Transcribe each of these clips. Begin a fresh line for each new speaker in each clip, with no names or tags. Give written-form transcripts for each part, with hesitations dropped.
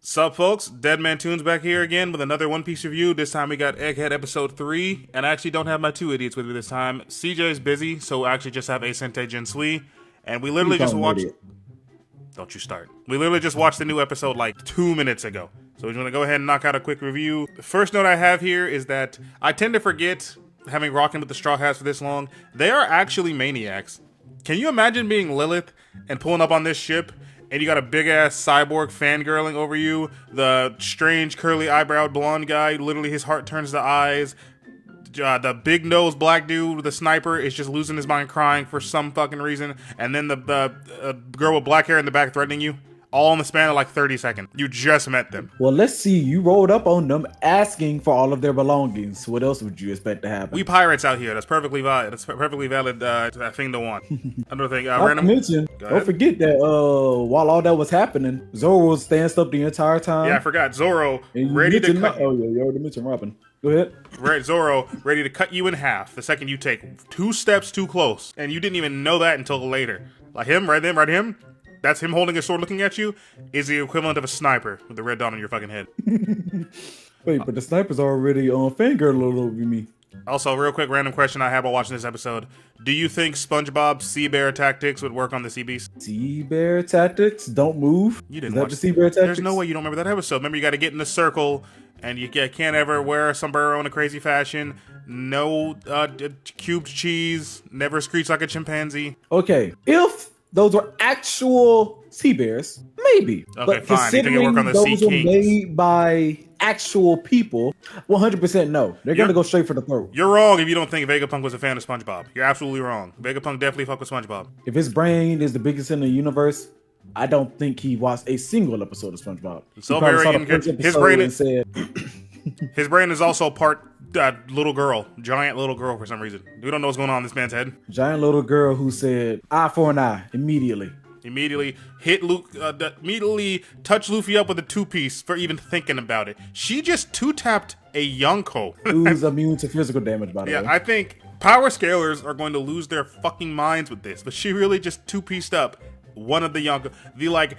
Sup folks, Deadmantoons back here again with another One Piece review. This time we got Egghead episode 3, and I actually don't have my two idiots with me this time. CJ's busy, so I actually just have Asante Jinsui, and we literally just watched... Don't you start. We literally just watched the new episode like 2 minutes ago. So we're going to go ahead and knock out a quick review. The first note I have here is that I tend to forget, having rocking with the Straw Hats for this long, they are actually maniacs. Can you imagine being Lilith and pulling up on this ship, and you got a big-ass cyborg fangirling over you, the strange curly-eyebrowed blonde guy, literally his heart turns to eyes, the big-nosed black dude with the sniper is just losing his mind crying for some fucking reason, and then the girl with black hair in the back threatening you, all in the span of like 30 seconds. You just met them.
Well, let's see. You rolled up on them asking for all of their belongings. What else would you expect to happen?
We pirates out here. That's perfectly valid. That's perfectly valid thing to want. Another thing. Random.
Don't forget that while all that was happening, Zoro was standing up the entire time.
Yeah, I forgot. Zoro ready to cut.
Oh yeah, you already mentioned Robin. Go ahead.
Right, Zoro ready to cut you in half the second you take 2 steps too close, and you didn't even know that until later. Like him, right him. That's him holding his sword looking at you, is the equivalent of a sniper with the red dot on your fucking head.
Wait, but the sniper's already on fangirl over me.
Also, real quick, random question I have while watching this episode. Do you think SpongeBob's sea bear tactics would work on the sea beast?
Sea bear tactics? Don't move?
You didn't
watch the sea bear tactics?
There's no way you don't remember that episode. Remember, you got to get in the circle, and you can't ever wear a sombrero in a crazy fashion. No cubed cheese. Never screech like a chimpanzee.
Okay, if those were actual sea bears, maybe.
Okay,
but
fine.
considering
You think it work on the
those
sea
were
kings?
made by actual people, 100% no. They're going to go straight for the throat.
You're wrong if you don't think Vegapunk was a fan of SpongeBob. You're absolutely wrong. Vegapunk definitely fucked with SpongeBob.
If his brain is the biggest in the universe, I don't think he watched a single episode of SpongeBob.
So very his brain is also part little girl, giant little girl for some reason. We don't know what's going on in this man's head.
Giant little girl who said eye for an eye immediately.
Immediately hit Luke. Immediately touched Luffy up with a 2-piece for even thinking about it. She just 2-tapped a Yonko.
Who's immune to physical damage, by the way.
Yeah, I think power scalers are going to lose their fucking minds with this. But she really just 2-pieced up one of the Yonko, the like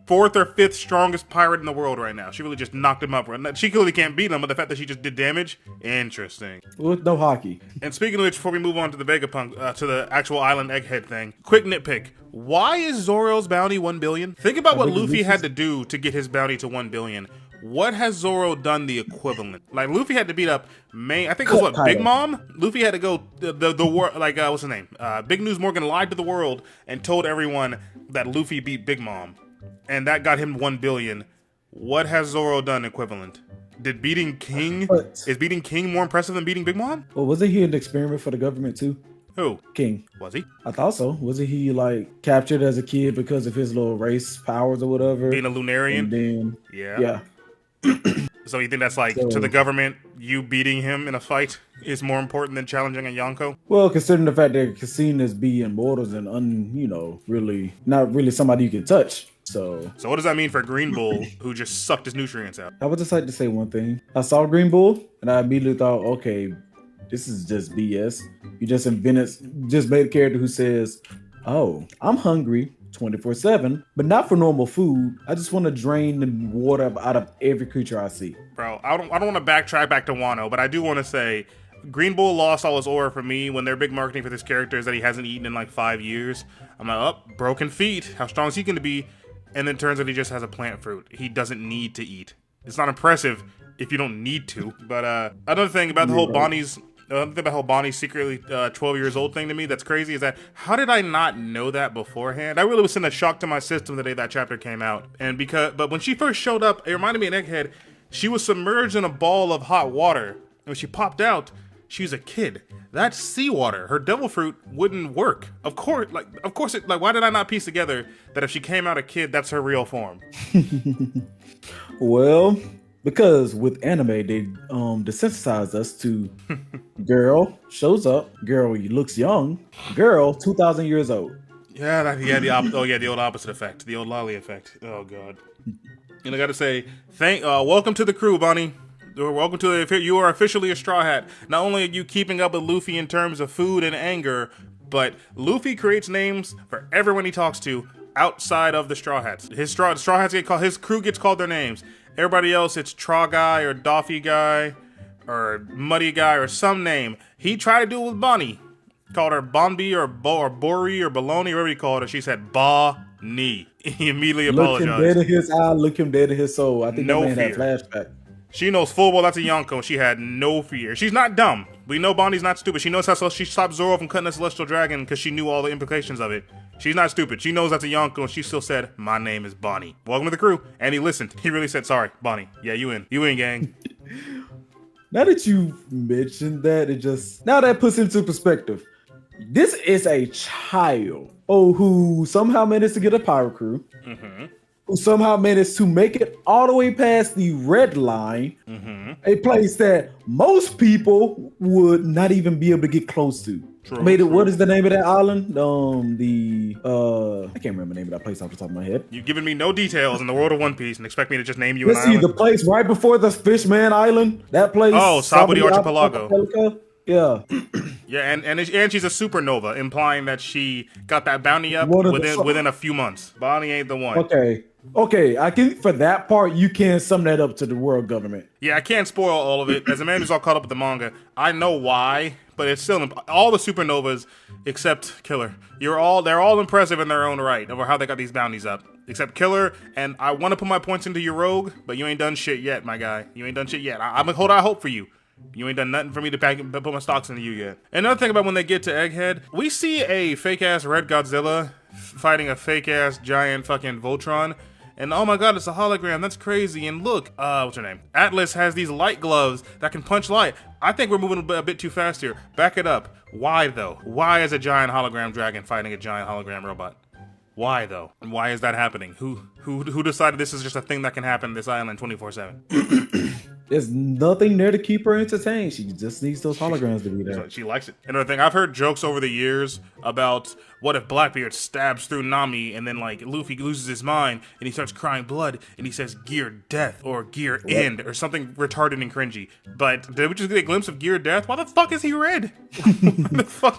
4th or 5th strongest pirate in the world right now. She really just knocked him up. She clearly can't beat him, but the fact that she just did damage, interesting.
With no hockey.
And speaking of which, before we move on to the Vegapunk, to the actual island Egghead thing, quick nitpick. Why is Zoro's bounty 1 billion? Think about what Luffy had to do to get his bounty to 1 billion. What has Zoro done the equivalent? Like, Luffy had to beat up I think it was what, Big Mom? Luffy had to go, the war, like, what's his name? Big News Morgan lied to the world and told everyone that Luffy beat Big Mom. And that got him 1 billion. What has Zoro done equivalent? Did beating King, is beating King more impressive than beating Big Mom?
Well, wasn't he an experiment for the government too?
Who?
King.
Was he?
I thought so. Wasn't he like captured as a kid because of his little race powers or whatever?
Being a Lunarian?
And then,
yeah. So you think that's like, to the government, you beating him in a fight is more important than challenging a Yonko?
Well, considering the fact that seen as being mortals and really not really somebody you can touch. So
what does that mean for Green Bull, who just sucked his nutrients out?
I would just like to say one thing. I saw Green Bull and I immediately thought, okay, this is just BS. You just made a character who says, oh, I'm hungry 24/7, but not for normal food. I just want to drain the water out of every creature I see.
Bro, I don't want to backtrack back to Wano, but I do want to say Green Bull lost all his aura for me when their big marketing for this character is that he hasn't eaten in like 5 years. I'm like, oh, broken feet. How strong is he going to be? And then turns out he just has a plant fruit. He doesn't need to eat. It's not impressive if you don't need to. But another thing about the whole Bonnie's secretly 12 years old thing to me that's crazy is that how did I not know that beforehand? I really was sending a shock to my system the day that chapter came out. But when she first showed up, it reminded me of Egghead. She was submerged in a ball of hot water. And when she popped out, she was a kid. That's seawater. Her devil fruit wouldn't work. Of course, why did I not piece together that if she came out a kid, that's her real form?
Well, because with anime, they desensitized us to girl shows up, girl looks young, girl 2,000 years old.
Yeah, the old opposite effect, the old lolly effect. Oh god. And I gotta say, welcome to the crew, Bonnie. Welcome to you are officially a Straw Hat. Not only are you keeping up with Luffy in terms of food and anger, but Luffy creates names for everyone he talks to outside of the Straw Hats. Straw Hats get called, his crew gets called their names. Everybody else, it's Traw Guy or Doffy Guy or Muddy Guy or some name. He tried to do it with Bonnie. Called her Bonby or Bori or Baloney, whatever he called her. She said Bonney. He immediately apologized.
Look him dead in his eye, look him dead in his soul. I think
no
that man
fear.
had flashback.
She knows full well that's a Yonko, and she had no fear. She's not dumb. We know Bonnie's not stupid. She knows how she stopped Zoro from cutting a celestial dragon because she knew all the implications of it. She's not stupid. She knows that's a Yonko, and she still said, "My name is Bonnie. Welcome to the crew." And he listened. He really said, "Sorry, Bonnie. Yeah, you in. You in, gang."
Now that you mentioned that, now that puts into perspective. This is a child, who somehow managed to get a pirate crew, who somehow managed to make it all the way past the red line, a place that most people would not even be able to get close to. What is the name of that island? I can't remember the name of that place off the top of my head.
You've given me no details in the world of One Piece and expect me to just name you
Let's
an
see,
island?
the place right before the Fishman Island. That place.
Oh, Saburi Archipelago.
Yeah.
Yeah, and she's a supernova, implying that she got that bounty up
Within
within a few months. Bonnie ain't the one.
Okay. I can, for that part, you can sum that up to the world government.
Yeah, I can't spoil all of it. As a man who's all caught up with the manga, I know why, but it's still all the supernovas except Killer. They're all impressive in their own right over how they got these bounties up. Except Killer, and I want to put my points into your Rogue, but you ain't done shit yet, my guy. You ain't done shit yet. I'm gonna hold out hope for you. You ain't done nothing for me to put my stocks into you yet. Another thing about when they get to Egghead, we see a fake-ass Red Godzilla fighting a fake-ass giant fucking Voltron. And oh my god, it's a hologram. That's crazy. And look, what's her name? Atlas has these light gloves that can punch light. I think we're moving a bit too fast here. Back it up. Why, though? Why is a giant hologram dragon fighting a giant hologram robot? Why, though? And why is that happening? Who decided this is just a thing that can happen on this island 24/7?
There's nothing there to keep her entertained. She just needs those holograms to be there.
She likes it. Another thing, I've heard jokes over the years about what if Blackbeard stabs through Nami and then like Luffy loses his mind and he starts crying blood and he says gear death or gear end or something retarded and cringy. But did we just get a glimpse of gear death? Why the fuck is he red?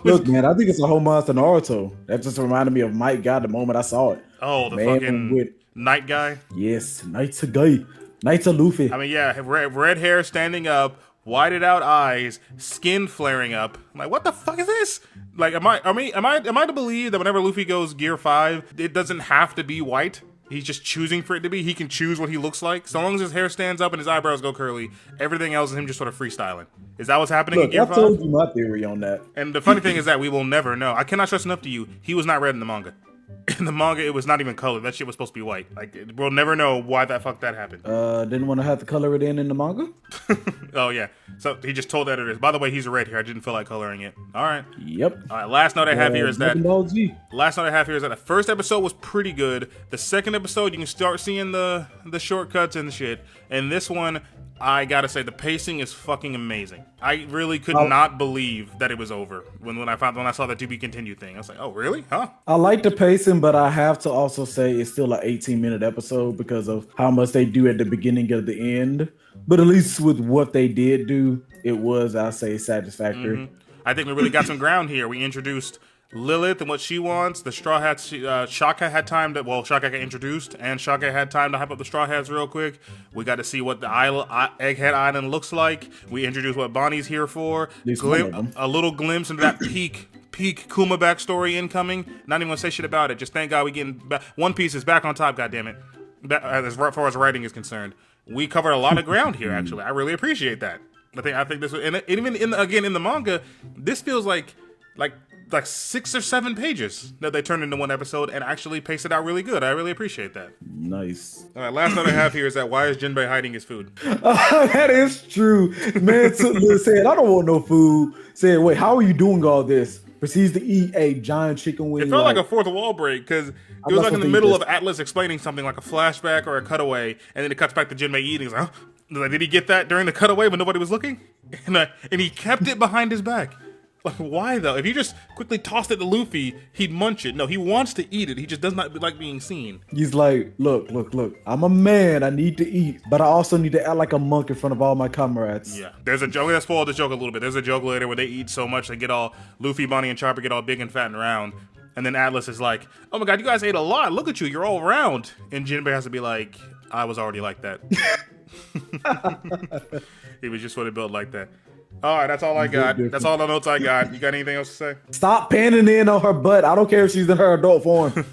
Look, man, I think it's a homage to Naruto. That just reminded me of mightguy the moment I saw it.
Oh, the fucking nightguy?
Yes, nightguy. Knights of Luffy.
I mean, yeah, red hair standing up, whited out eyes, skin flaring up. I'm like, what the fuck is this? Like, am I to believe that whenever Luffy goes Gear 5, it doesn't have to be white? He's just choosing for it to be. He can choose what he looks like. So long as his hair stands up and his eyebrows go curly, everything else is him just sort of freestyling. Is that what's happening in Gear 5?
I told you my theory on that.
And the funny thing is that we will never know. I cannot stress enough to you, he was not red in the manga. In the manga, it was not even colored. That shit was supposed to be white. Like, we'll never know why that happened.
Didn't want to have to color it in the manga?
Oh, yeah. So he just told editors, by the way, he's red here. I didn't feel like coloring it. All right.
Yep.
All right, last note I have here is that the first episode was pretty good. The second episode, you can start seeing the shortcuts and the shit. And this one, I gotta say, the pacing is fucking amazing. I really could not believe that it was over when I saw the to be continued thing. I was like, oh really? Huh?
I like the pacing, but I have to also say it's still an 18-minute episode because of how much they do at the beginning of the end. But at least with what they did do, it was, I say, satisfactory.
Mm-hmm. I think we really got some ground here. We introduced Lilith and what she wants. The Straw Hats, Shaka had time to, Shaka got introduced, and Shaka had time to hype up the Straw Hats real quick. We got to see what the Egghead Island looks like. We introduced what Bonnie's here for. A little glimpse into that peak Kuma backstory incoming. Not even gonna say shit about it. Just thank God we getting back. One Piece is back on top, goddammit. As far as writing is concerned. We covered a lot of ground here, actually. I really appreciate that. I think this was, and even in the manga, this feels like 6 or 7 pages that they turned into one episode and actually paced it out really good. I really appreciate that.
Nice.
All right, last note I have here is that why is Jinbei hiding his food?
That is true. Man said, I don't want no food. Said, wait, how are you doing all this? Proceeds to eat a giant chicken wing.
It felt like a fourth wall break because it was like in the middle of Atlas explaining something like a flashback or a cutaway, and then it cuts back to Jinbei eating. He's like, huh? Did he get that during the cutaway when nobody was looking? And he kept it behind his back. Like, why though? If you just quickly tossed it to Luffy, he'd munch it. No, he wants to eat it. He just does not like being seen.
He's like, look. I'm a man. I need to eat, but I also need to act like a monk in front of all my comrades.
Yeah. There's a joke. Let's spoil the joke a little bit. There's a joke later where they eat so much they get all Luffy, Bonnie, and Chopper get all big and fat and round. And then Atlas is like, oh my god, you guys ate a lot. Look at you, you're all round. And Jinbei has to be like, I was already like that. He was just sort of built like that. All right, that's all I got. That's all the notes I got. You got anything else to say?
Stop panning in on her butt. I don't care if she's in her adult form.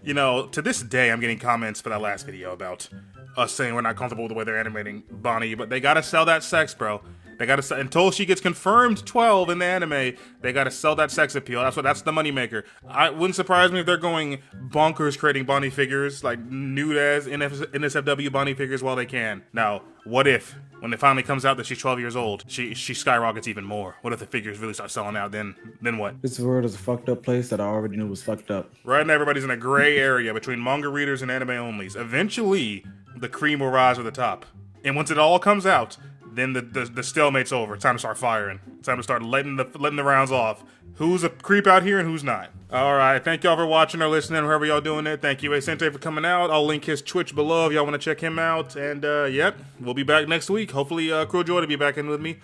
You know, to this day, I'm getting comments for that last video about us saying we're not comfortable with the way they're animating Bonney, but they gotta sell that sex, bro. They gotta sell, until she gets confirmed 12 in the anime, they gotta sell that sex appeal. That's the moneymaker. I wouldn't surprise me if they're going bonkers creating Bonney figures, like nude as NSFW Bonney figures while they can. Now, what if, when it finally comes out that she's 12 years old, she skyrockets even more? What if the figures really start selling out? Then what?
This world is a fucked up place that I already knew was fucked up.
Right now, everybody's in a gray area between manga readers and anime onlys. Eventually, the cream will rise to the top. And once it all comes out, then the stalemate's over. It's time to start firing. It's time to start letting the rounds off. Who's a creep out here and who's not? All right, thank y'all for watching or listening, wherever y'all doing it. Thank you, Sente, for coming out. I'll link his Twitch below if y'all want to check him out. And, yep, we'll be back next week. Hopefully, Cruel Joy to be back in with me.